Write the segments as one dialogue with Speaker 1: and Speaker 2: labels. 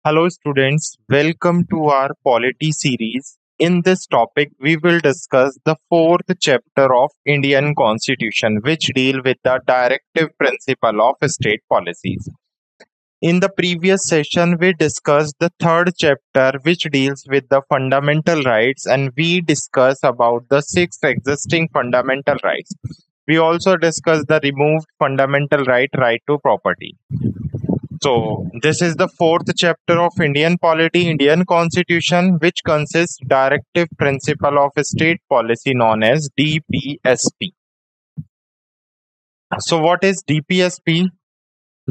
Speaker 1: Hello, students. Welcome to our polity series. In this topic, we will discuss the fourth chapter of Indian Constitution, which deal with the directive principle of state policies. In the previous session, we discussed the third chapter, which deals with the fundamental rights, and we discussed about the six existing fundamental rights. We also discussed the removed fundamental right to property. So, this is the fourth chapter of Indian polity, Indian Constitution, which consists directive principle of state policy known as DPSP. So, what is DPSP?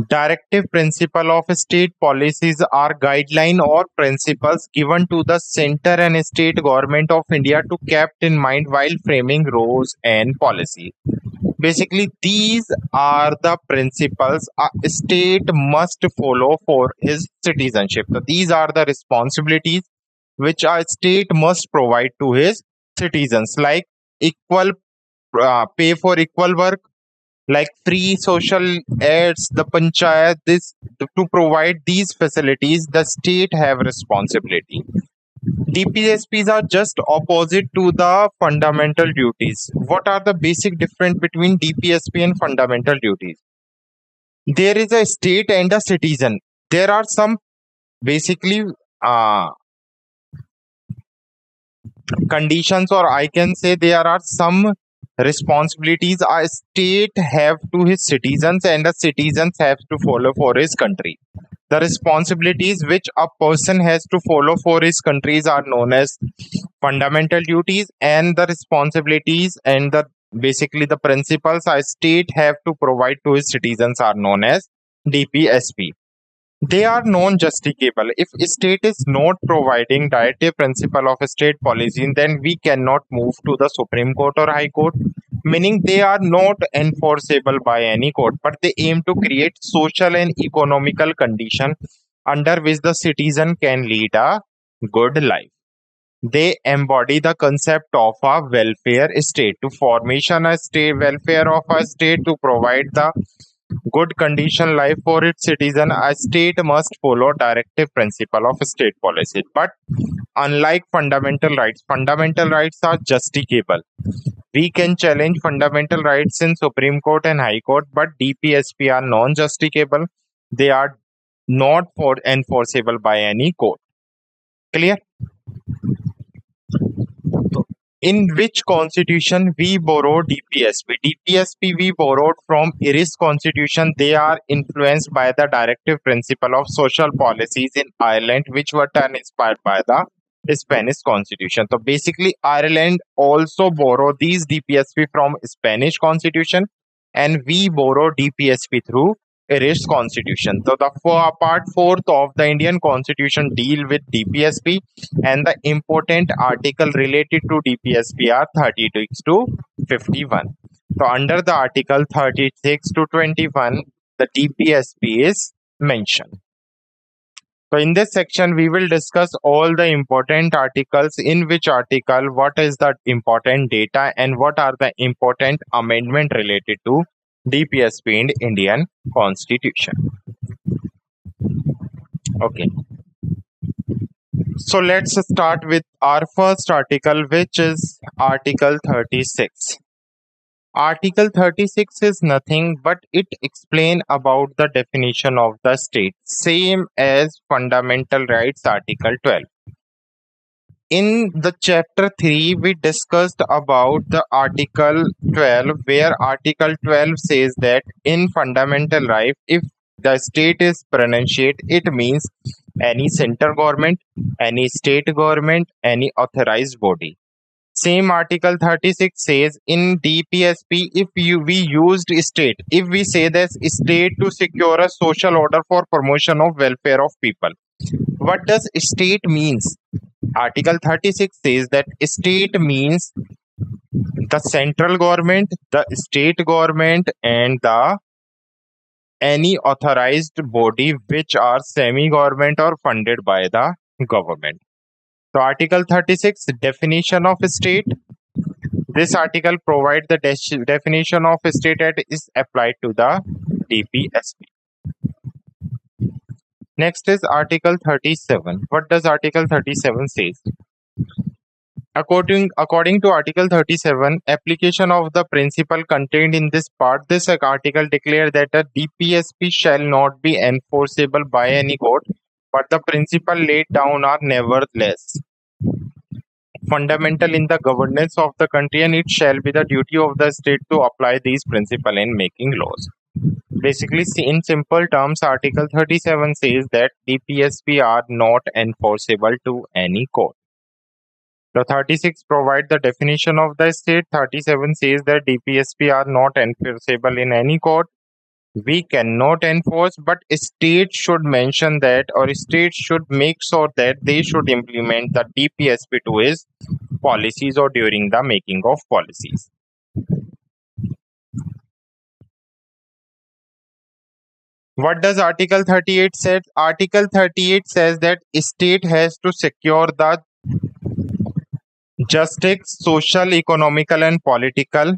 Speaker 1: Directive principle of state policies are guideline or principles given to the center and state government of India to kept in mind while framing rules and policy. Basically, these are the principles a state must follow for his citizenship. So these are the responsibilities which a state must provide to his citizens, like equal pay for equal work, like free social aids, the panchayat. This to provide these facilities, the state have responsibility. DPSPs are just opposite to the fundamental duties. What are the basic difference between DPSP and fundamental duties? There is a state and a citizen. There are some basically uh, conditions, or I can say there are some responsibilities a state have to his citizens and the citizens have to follow for his country. The responsibilities which a person has to follow for his countries are known as fundamental duties, and the responsibilities and the basically the principles a state have to provide to its citizens are known as DPSP. They are non-justifiable. If a state is not providing directive principle of a state policy, then we cannot move to the Supreme Court or High Court, meaning they are not enforceable by any court, but they aim to create social and economical condition under which the citizen can lead a good life. They embody the concept of a welfare state. To formation a state welfare of a state to provide the good condition life for its citizen, a state must follow directive principle of state policy. But unlike fundamental rights are justiciable. We can challenge fundamental rights in Supreme Court and High Court, but DPSP are non-justiciable. They are not for enforceable by any court. Clear? In which constitution we borrow DPSP? DPSP we borrowed from Irish constitution. They are influenced by the directive principle of social policies in Ireland, which were then inspired by the Spanish constitution. So basically, Ireland also borrow these DPSP from Spanish constitution, and we borrow DPSP through Irish constitution. So the part fourth of the Indian constitution deal with DPSP, and the important article related to DPSP are 36 to 51. So under the article 36 to 21, the DPSP is mentioned. So in this section, we will discuss all the important articles, in which article, what is the important data, and what are the important amendment related to DPSP in Indian Constitution. Okay. So let's start with our first article, which is Article 36. Article 36 is nothing but it explain about the definition of the state, same as Fundamental Rights Article 12. In the chapter 3, we discussed about the Article 12, where Article 12 says that in fundamental right, if the state is pronunciate, it means any center government, any state government, any authorized body. Same Article 36 says in DPSP, if we used state, if we say that state to secure a social order for promotion of welfare of people. What does state means? Article 36 says that state means the central government, the state government, and the any authorized body which are semi-government or funded by the government. So Article 36, definition of state. This article provides the definition of state that is applied to the DPSP. Next is Article 37. What does Article 37 says? According to Article 37, application of the principle contained in this part, this article declares that a DPSP shall not be enforceable by any court, but the principle laid down are nevertheless fundamental in the governance of the country, and it shall be the duty of the state to apply these principles in making laws. Basically, in simple terms, Article 37 says that DPSP are not enforceable to any court. The 36 provide the definition of the state. 37 says that DPSP are not enforceable in any court. We cannot enforce, but state should mention that, or state should make sure that they should implement the DPSP to its policies or during the making of policies. What does Article 38 say? Article 38 says that state has to secure the justice, social, economical, and political,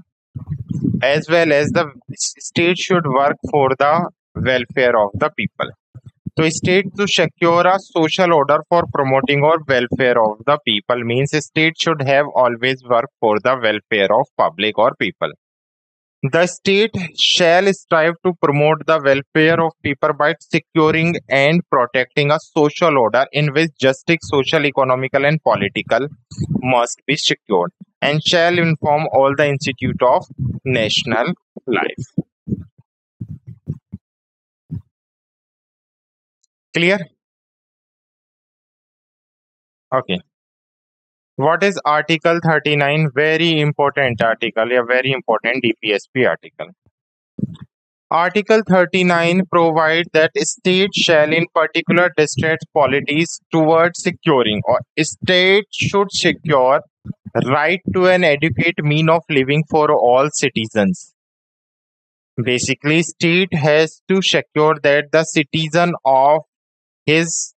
Speaker 1: as well as the state should work for the welfare of the people. So state to secure a social order for promoting or welfare of the people means state should have always worked for the welfare of public or people. The state shall strive to promote the welfare of people by securing and protecting a social order in which justice, social, economical, and political must be secured, and shall inform all the institute of national life. Clear? Okay. What is Article 39? Very important article, a very important DPSP article. Article 39 provides that state shall in particular district policies towards securing, or state should secure right to an adequate mean of living for all citizens. Basically, state has to secure that the citizen of his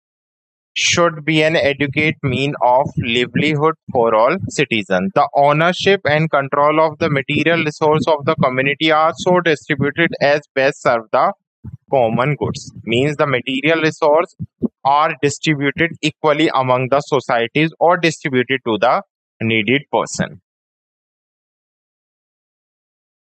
Speaker 1: should be an adequate mean of livelihood for all citizens. The ownership and control of the material resource of the community are so distributed as best serve the common goods. Means the material resource are distributed equally among the societies or distributed to the needed person.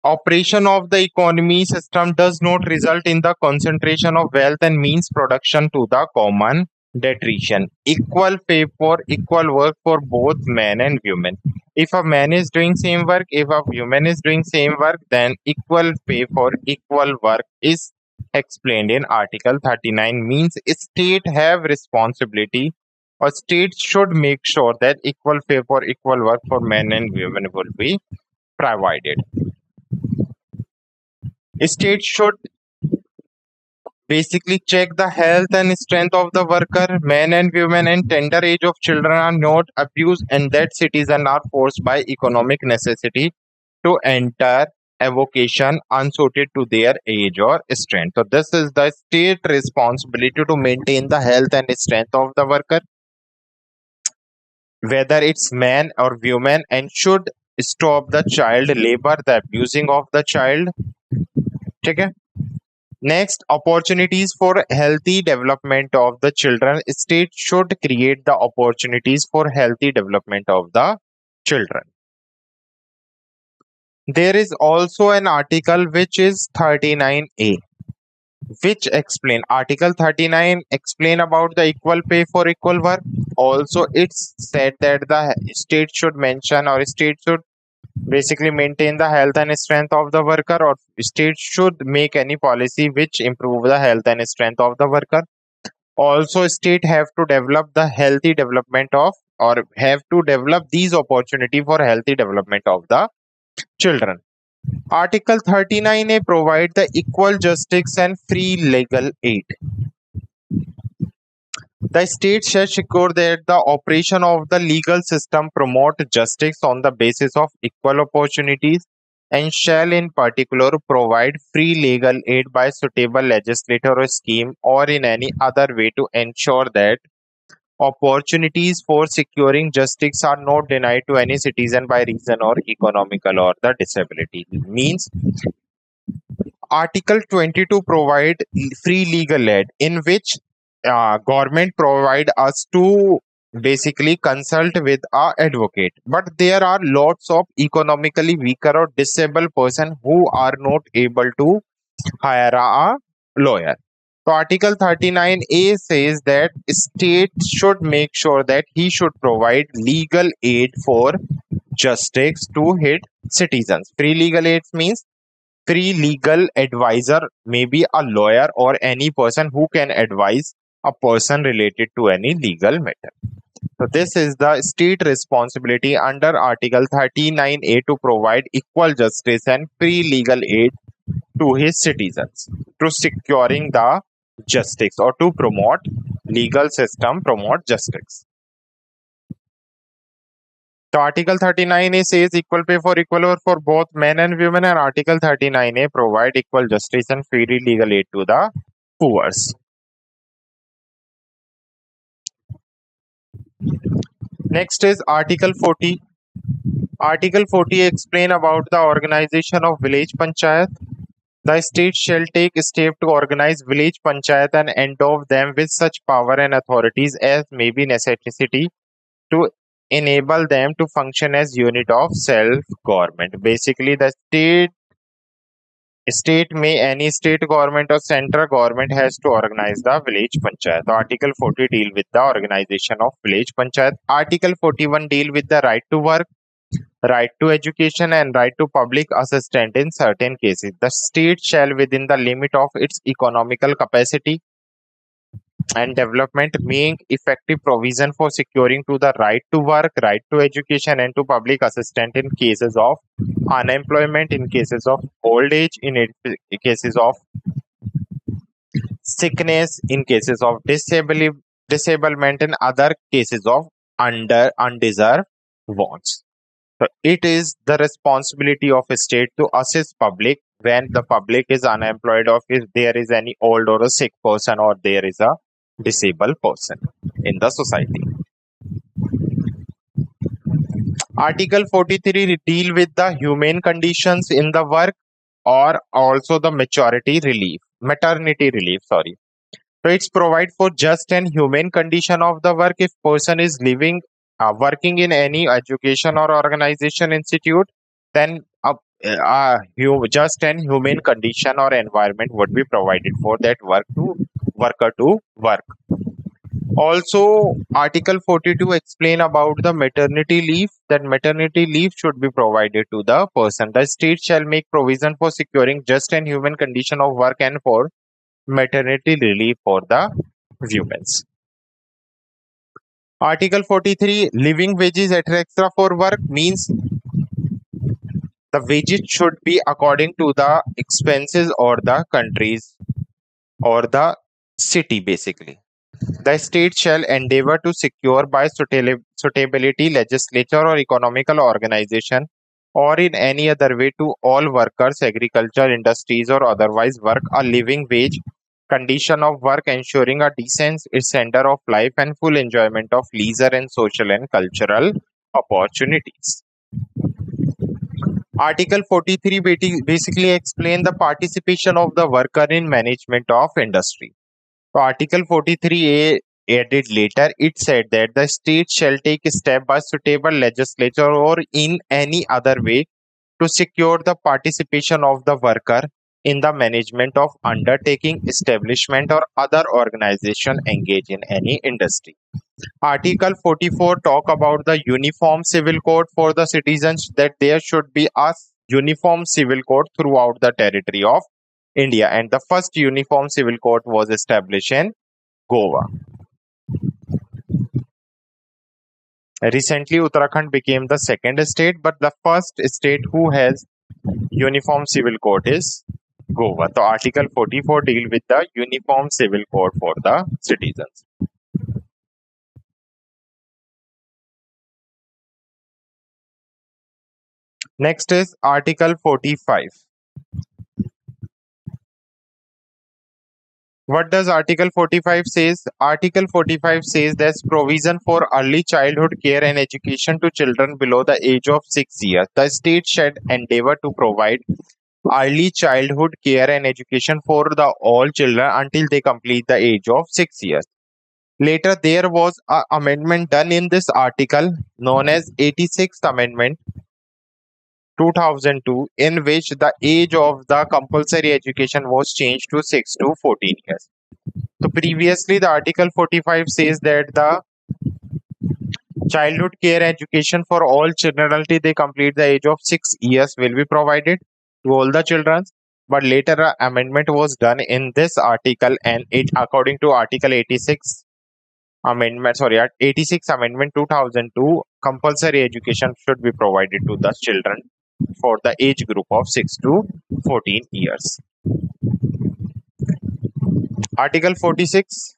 Speaker 1: Operation of the economy system does not result in the concentration of wealth and means production to the common detrition. Equal pay for equal work for both men and women. If a man is doing same work, if a woman is doing same work, then equal pay for equal work is explained in Article 39. Means state have responsibility, or state should make sure that equal pay for equal work for men and women will be provided. State should basically check the health and strength of the worker. Men and women and tender age of children are not abused, and that citizens are forced by economic necessity to enter a vocation unsuited to their age or strength. So this is the state responsibility to maintain the health and strength of the worker, whether it's man or woman, and should stop the child labor, the abusing of the child. Okay. Next, opportunities for healthy development of the children. State should create the opportunities for healthy development of the children. There is also an article which is 39A, which explain Article 39 explain about the equal pay for equal work. Also, it's said that the state should mention, or state should basically maintain the health and strength of the worker, or state should make any policy which improve the health and strength of the worker. Also, state have to develop the healthy development of, or have to develop these opportunity for healthy development of the children. Article 39A provide the equal justice and free legal aid. The state shall secure that the operation of the legal system promote justice on the basis of equal opportunities, and shall in particular provide free legal aid by suitable legislator or scheme, or in any other way to ensure that opportunities for securing justice are not denied to any citizen by reason or economical or the disability. Means Article 22 provide free legal aid, in which government provide us to basically consult with a advocate, but there are lots of economically weaker or disabled person who are not able to hire a lawyer. So Article 39A says that state should make sure that he should provide legal aid for justice to his citizens. Free legal aid means free legal advisor, maybe a lawyer or any person who can advise a person related to any legal matter. So this is the state responsibility under Article 39A to provide equal justice and free legal aid to his citizens to securing the justice or to promote legal system, promote justice. So Article 39A says equal pay for equal work for both men and women, and Article 39A provide equal justice and free legal aid to the poor. Next is Article 40. Article 40 explain about the organization of village panchayat. The state shall take step to organize village panchayat and endow them with such power and authorities as may be necessity to enable them to function as unit of self-government. Basically, the state may any state government or central government has to organize the village panchayat. So Article 40 deal with the organization of village panchayat. Article 41 deal with the right to work, right to education, and right to public assistance in certain cases. The state shall, within the limit of its economical capacity and development, make effective provision for securing to the right to work, right to education, and to public assistance in cases of unemployment, in cases of old age, in cases of sickness, in cases of disablement, and other cases of undeserved wants. So it is the responsibility of a state to assist public when the public is unemployed, or if there is any old or a sick person, or there is a disabled person in the society. Article 43 deal with the humane conditions in the work, or also the maternity relief, sorry. So it's provide for just and humane condition of the work if person is living, working in any education or organization institute, then just and humane condition or environment would be provided for that worker to work. Also, Article 42 explain about the maternity leave, that maternity leave should be provided to the person. The state shall make provision for securing just and human condition of work and for maternity relief for the women. Article 43 living wages etc. for work means the wages should be according to the expenses or the countries or the city basically. The state shall endeavor to secure by suitability legislature or economical organization or in any other way to all workers, agriculture, industries or otherwise work a living wage condition of work, ensuring a decent standard of life and full enjoyment of leisure and social and cultural opportunities. Article 43 basically explain the participation of the worker in management of industry. So Article 43A added later, it said that the state shall take a step by suitable legislature or in any other way to secure the participation of the worker in the management of undertaking, establishment or other organization engaged in any industry. Article 44 talk about the uniform civil code for the citizens, that there should be a uniform civil code throughout the territory of India, and the first uniform civil code was established in Goa. Recently, Uttarakhand became the second state, but the first state who has uniform civil code is Goa. So Article 44 deal with the uniform civil code for the citizens. Next is Article 45. What does Article 45 says? Article 45 says there's provision for early childhood care and education to children below the age of 6 years. The state shall endeavor to provide early childhood care and education for the all children until they complete the age of 6 years. Later, there was an amendment done in this article known as 86th Amendment 2002, in which the age of the compulsory education was changed to 6 to 14 years. So previously, the Article 45 says that the childhood care education for all children until they complete the age of 6 years will be provided to all the children. But later, an amendment was done in this article, and it, according to Article 86 Amendment, sorry, 86 Amendment 2002, compulsory education should be provided to the children for the age group of 6 to 14 years. Article 46,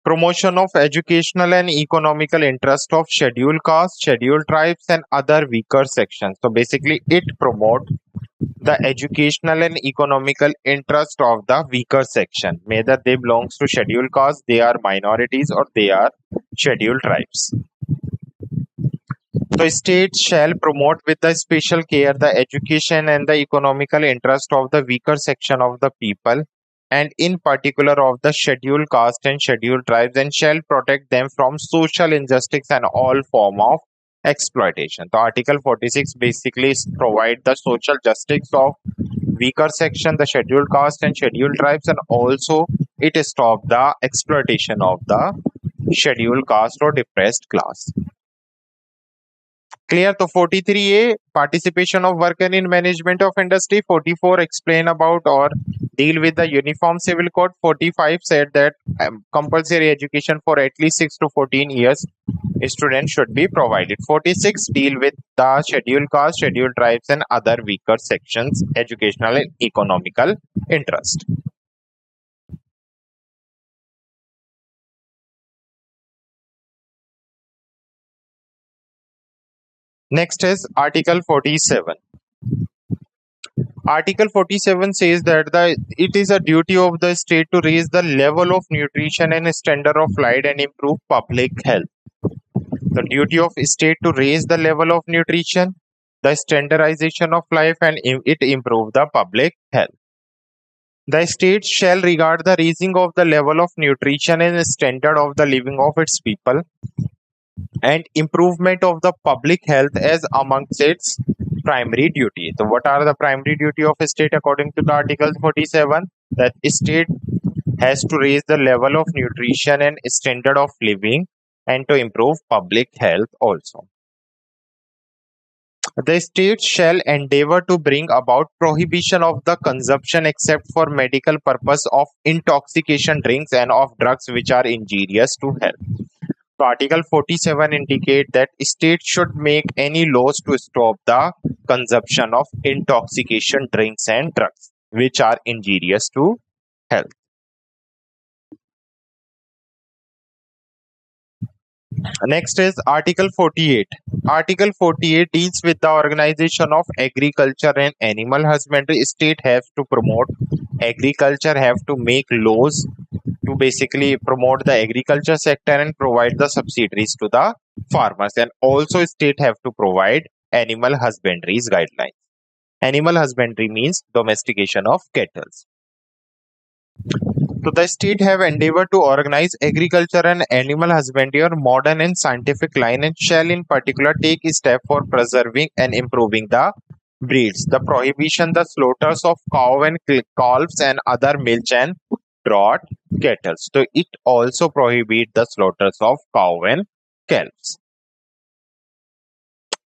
Speaker 1: promotion of educational and economical interest of scheduled castes, scheduled tribes, and other weaker sections. So basically, it promotes the educational and economical interest of the weaker section, whether they belongs to scheduled castes, they are minorities, or they are scheduled tribes. So states shall promote with the special care the education and the economical interest of the weaker section of the people, and in particular of the scheduled caste and scheduled tribes, and shall protect them from social injustice and all form of exploitation. So Article 46 basically provide the social justice of weaker section, the scheduled caste and scheduled tribes, and also it stop the exploitation of the scheduled caste or depressed class. Clear? So 43A, participation of worker in management of industry. 44, explain about or deal with the uniform civil code. 45 said that compulsory education for at least 6 to 14 years students should be provided. 46, deal with the scheduled caste, scheduled tribes, and other weaker sections, educational and economical interest. Next is Article 47. Article 47 says that it is a duty of the state to raise the level of nutrition and standard of life and improve public health. The duty of state to raise the level of nutrition, the standardization of life, and it improve the public health. The state shall regard the raising of the level of nutrition and standard of the living of its people and improvement of the public health as amongst its primary duty. So what are the primary duty of a state according to the Article 47? That state has to raise the level of nutrition and standard of living and to improve public health also. The state shall endeavor to bring about prohibition of the consumption except for medical purpose of intoxication drinks and of drugs which are injurious to health. So Article 47 indicate that state should make any laws to stop the consumption of intoxication drinks and drugs which are injurious to health. Next is Article 48. Article 48 deals with the organization of agriculture and animal husbandry. State have to promote agriculture, have to make laws to basically promote the agriculture sector and provide the subsidies to the farmers, and also state have to provide animal husbandry's guidelines. Animal husbandry means domestication of cattle. So the state have endeavored to organize agriculture and animal husbandry on modern and scientific line, and shall in particular take a step for preserving and improving the breeds. The prohibition the slaughters of cow and calves and other milch and draught cattle. So it also prohibit the slaughters of cow and calves.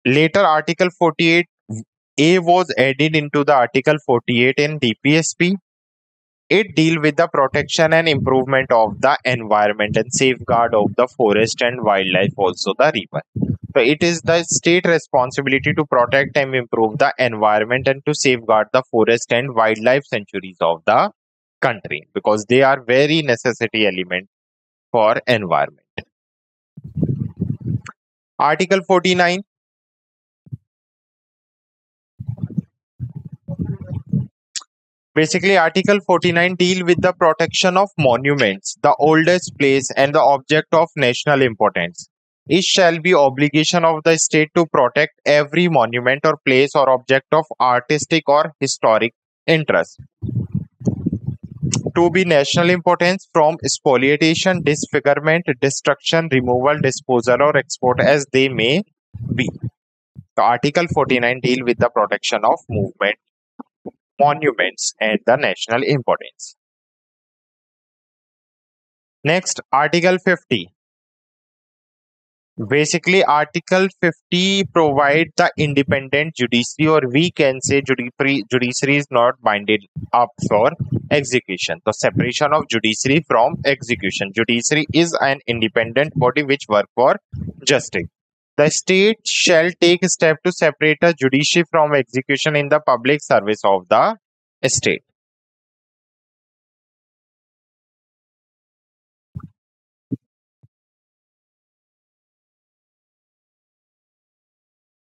Speaker 1: Later Article 48A was added into the Article 48 in DPSP. It deal with the protection and improvement of the environment and safeguard of the forest and wildlife, also the river. So it is the state responsibility to protect and improve the environment and to safeguard the forest and wildlife sanctuaries of the country, because they are very necessity element for environment. Article 49. Basically, Article 49 deal with the protection of monuments, the oldest place and the object of national importance. It shall be obligation of the state to protect every monument or place or object of artistic or historic interest. to be national importance from spoliation, disfigurement, destruction, removal, disposal, or export as they may be. The Article 49 deal with the protection of movement, monuments, and the national importance. Next, Article 50. Basically, Article 50 provide the independent judiciary, or we can say judiciary is not binded up for execution. The separation of judiciary from execution. Judiciary is an independent body which work for justice. The state shall take step to separate the judiciary from execution in the public service of the state.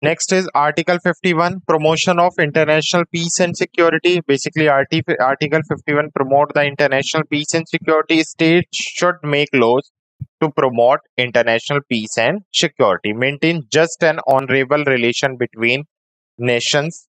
Speaker 1: Next is Article 51, promotion of international peace and security. Basically, Article 51 promote the international peace and security. States should make laws to promote international peace and security, maintain just and honorable relation between nations,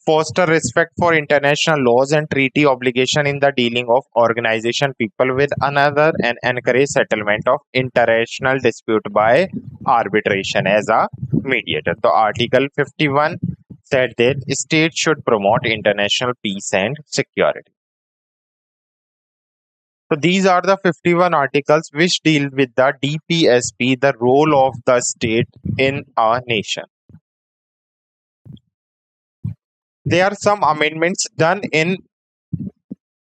Speaker 1: foster respect for international laws and treaty obligation in the dealing of organization people with another, and encourage settlement of international dispute by arbitration as a mediator. So Article 51 said that states should promote international peace and security. So these are the 51 articles which deal with the DPSP, the role of the state in a nation. There are some amendments done in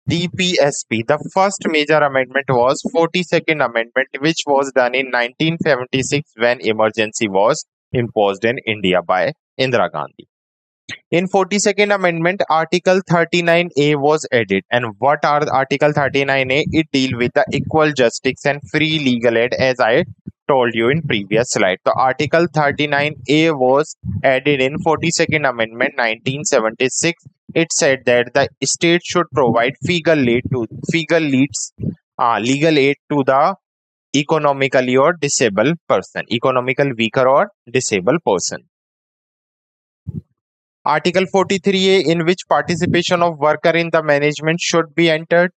Speaker 1: DPSP. The first major amendment was 42nd Amendment, which was done in 1976 when emergency was imposed in India by Indira Gandhi. In 42nd Amendment, Article 39A was added. And what are Article 39A? It deal with the equal justice and free legal aid, as I told you in previous slide. So Article 39A was added in 42nd Amendment 1976. It said that the state should provide legal aid to the economically or disabled person, economical weaker or disabled person. Article 43A, in which participation of worker in the management should be entered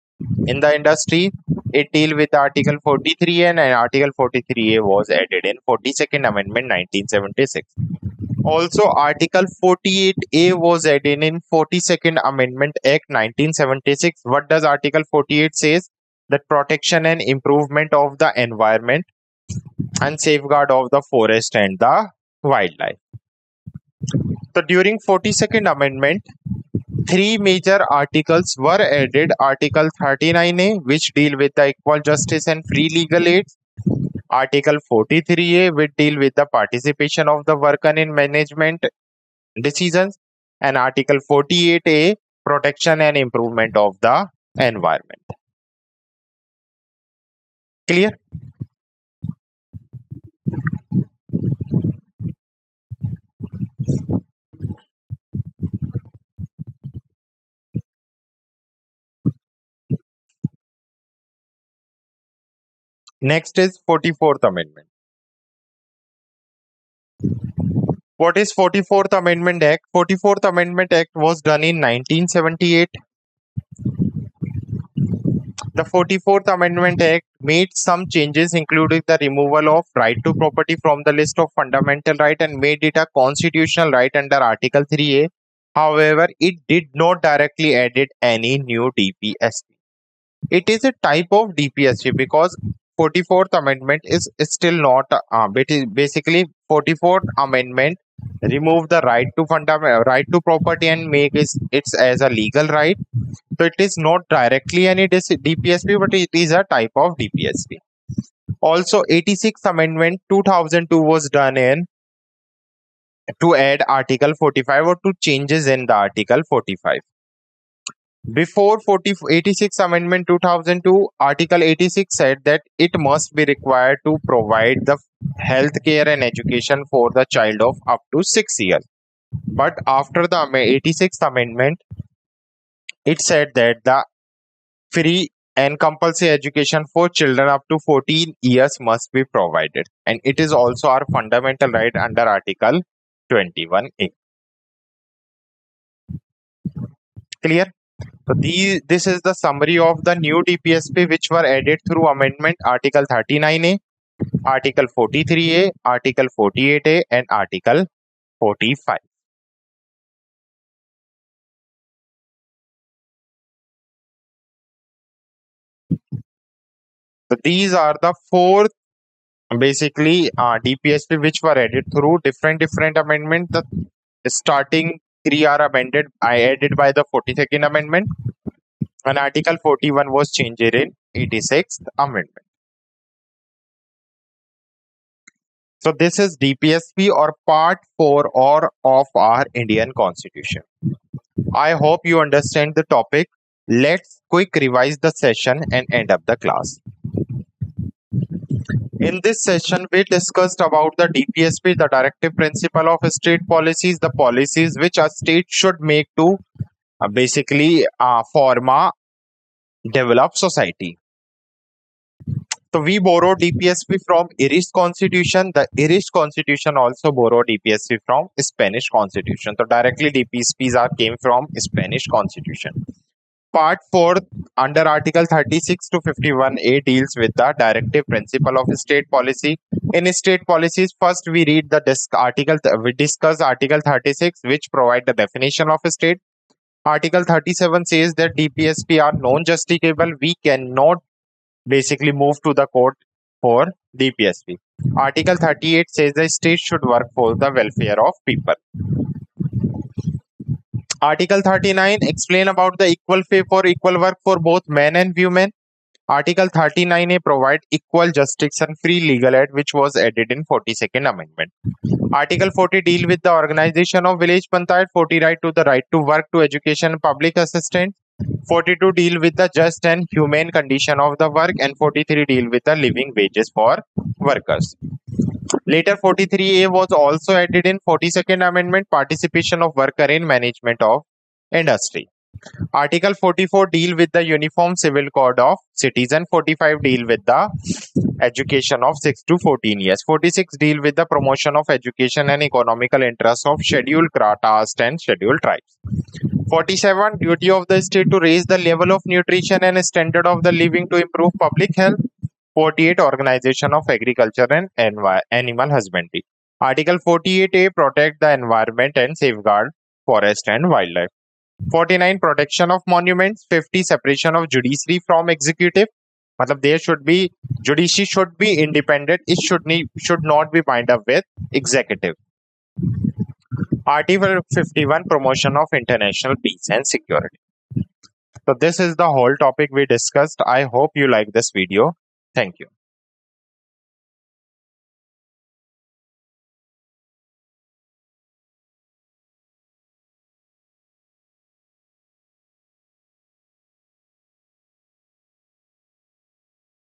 Speaker 1: in the industry. It deal with Article 43A, and Article 43A was added in 42nd Amendment 1976. Also, Article 48A was added in 42nd Amendment Act 1976. What does Article 48 says? That protection and improvement of the environment and safeguard of the forest and the wildlife. So during 42nd Amendment, three major articles were added. Article 39A, which deal with the equal justice and free legal aid. Article 43A, which deal with the participation of the worker in management decisions. And Article 48A, protection and improvement of the environment. Clear? Next is 44th Amendment. What is 44th Amendment Act? 44th Amendment Act was done in 1978. The 44th Amendment Act made some changes, including the removal of right to property from the list of fundamental rights and made it a constitutional right under Article 3A. However, it did not directly added any new DPSP. It is a type of DPSP because 44th Amendment is still not basically 44th Amendment remove the right to property and make it as a legal right. So it is not directly any DPSP, but it is a type of DPSP. Also, 86th Amendment 2002 was done in to add Article 45 or to changes in the Article 45. Before 86th Amendment 2002, Article 86 said that it must be required to provide the health care and education for the child of up to 6 years. But after the 86th Amendment, it said that the free and compulsory education for children up to 14 years must be provided. And it is also our fundamental right under Article 21A. Clear? So this is the summary of the new DPSP which were added through amendment Article 39A, Article 43A, Article 48A, and Article 45. So these are the four basically DPSP which were added through different amendments. The starting three are added by the 42nd Amendment, and Article 41 was changed in 86th Amendment. So this is DPSP or Part 4 or of our Indian Constitution. I hope you understand the topic. Let's quick revise the session and end up the class. In this session, we discussed about the DPSP, the directive principle of state policies, the policies which a state should make to basically form a developed society. So we borrow DPSP from Irish Constitution. The Irish Constitution also borrowed DPSP from Spanish Constitution. So directly DPSPs came from Spanish Constitution. Part 4 under Article 36 to 51A deals with the directive principle of state policy. In state policies, first we read the we discuss Article 36, which provide the definition of a state. Article 37 says that DPSP are non-justiciable. We cannot basically move to the court for DPSP. Article 38 says the state should work for the welfare of people. Article 39 explain about the equal pay for equal work for both men and women. Article 39A provide equal justice and free legal aid, which was added in 42nd Amendment. Article 40 deal with the organization of village panchayat. 40 right to work, to education and public assistance. 42 deal with the just and humane condition of the work, and 43 deal with the living wages for workers. Later 43A was also added in 42nd Amendment, participation of worker in management of industry. Article 44 deal with the Uniform Civil Code of Citizen. 45 deal with the education of 6 to 14 years. 46 deal with the promotion of education and economical interests of scheduled caste and scheduled tribes. 47 duty of the state to raise the level of nutrition and standard of the living to improve public health. 48 organization of agriculture and animal husbandry. Article 48A protect the environment and safeguard forest and wildlife. 49 protection of monuments. 50 separation of judiciary from executive. There should be judiciary should be independent. It should not be bind up with executive. Article 51 promotion of international peace and security. So this is the whole topic we discussed. I hope you like this video. Thank you.